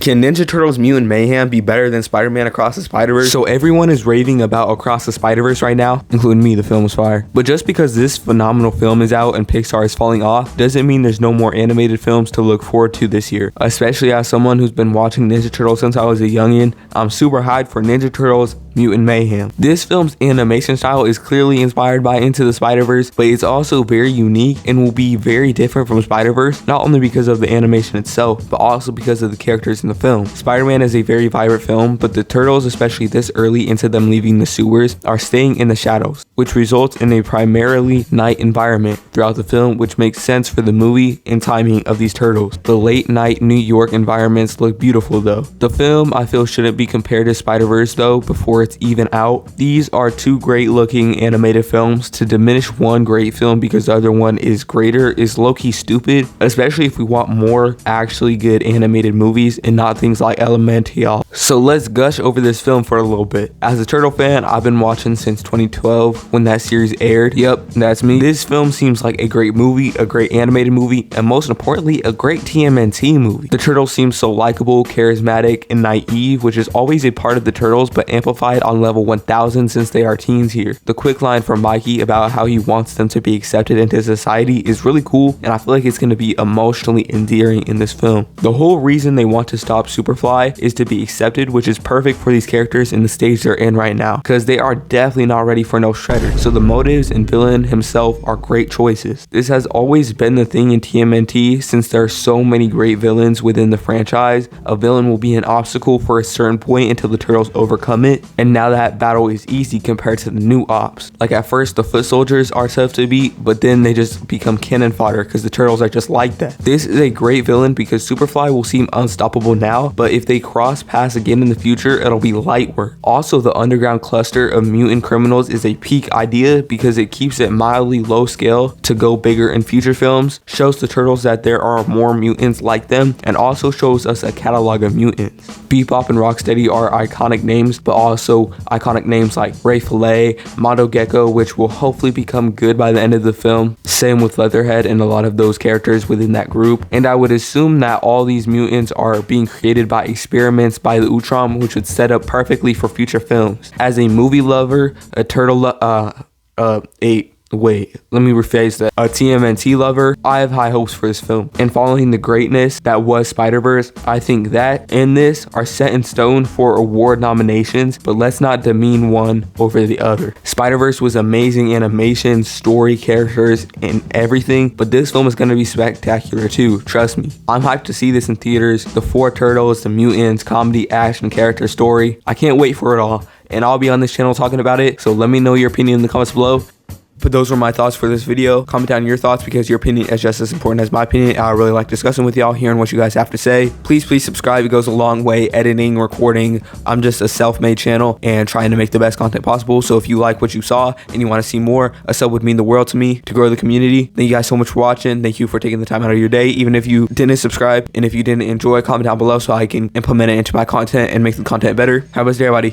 Can Ninja Turtles Mutant Mayhem be better than Spider-Man Across the Spider-Verse? So everyone is raving about Across the Spider-Verse right now, including me. The film was fire. But just because this phenomenal film is out and Pixar is falling off, doesn't mean there's no more animated films to look forward to this year. Especially as someone who's been watching Ninja Turtles since I was a youngin', I'm super hyped for Ninja Turtles Mutant Mayhem. This film's animation style is clearly inspired by Into the Spider-Verse, but it's also very unique and will be very different from Spider-Verse, not only because of the animation itself, but also because of the characters in the film. Spider-Man is a very vibrant film, but the Turtles, especially this early into them leaving the sewers, are staying in the shadows, which results in a primarily night environment throughout the film, which makes sense for the movie and timing of these Turtles. The late night New York environments look beautiful though. The film, I feel, shouldn't be compared to Spider-Verse though before it's even out. These are two great looking animated films. To diminish one great film because the other one is greater is low-key stupid, especially if we want more actually good animated movies and not things like Elemental. So let's gush over this film for a little bit. As a Turtle fan, I've been watching since 2012 when that series aired. Yep, that's me. This film seems like a great movie, a great animated movie, and most importantly, a great TMNT movie. The Turtles seem so likable, charismatic, and naive, which is always a part of the Turtles, but amplified on level 1000 since they are teens here. The quick line from Mikey about how he wants them to be accepted into society is really cool, and I feel like it's going to be emotionally endearing in this film. The whole reason they want to stop Superfly is to be accepted, which is perfect for these characters in the stage they're in right now, because they are definitely not ready for no Shredder. So the motives and villain himself are great choices. This has always been the thing in TMNT since there are so many great villains within the franchise. A villain will be an obstacle for a certain point until the Turtles overcome it, and now that battle is easy compared to the new ops. Like at first the foot soldiers are tough to beat, but then they just become cannon fodder because the Turtles are just like that. This is a great villain because Superfly will seem unstoppable now, but if they cross paths again in the future, it'll be light work. Also, the underground cluster of mutant criminals is a peak idea because it keeps it mildly low scale to go bigger in future films, shows the Turtles that there are more mutants like them, and also shows us a catalog of mutants. Bebop and Rocksteady are iconic names, but also iconic names like Ray Fillet, Mondo Gecko, which will hopefully become good by the end of the film. Same with Leatherhead and a lot of those characters within that group. And I would assume that all these mutants are being created by experiments by the Utrom, which would set up perfectly for future films. As a movie lover, a turtle let me rephrase that. A TMNT lover, I have high hopes for this film. And following the greatness that was Spider-Verse, I think that and this are set in stone for award nominations, but let's not demean one over the other. Spider-Verse was amazing animation, story, characters, and everything, but this film is going to be spectacular too, trust me. I'm hyped to see this in theaters. The four Turtles, the mutants, comedy, action, character, story. I can't wait for it all, and I'll be on this channel talking about it, so let me know your opinion in the comments below. But those were my thoughts for this video. Comment down your thoughts because your opinion is just as important as my opinion. I really like discussing with y'all, hearing what you guys have to say. Please subscribe. It goes a long way. Editing, recording. I'm just a self-made channel and trying to make the best content possible. So if you like what you saw and you want to see more, a sub would mean the world to me to grow the community. Thank you guys so much for watching. Thank you for taking the time out of your day. Even if you didn't subscribe and if you didn't enjoy, comment down below so I can implement it into my content and make the content better. Have a good day, everybody.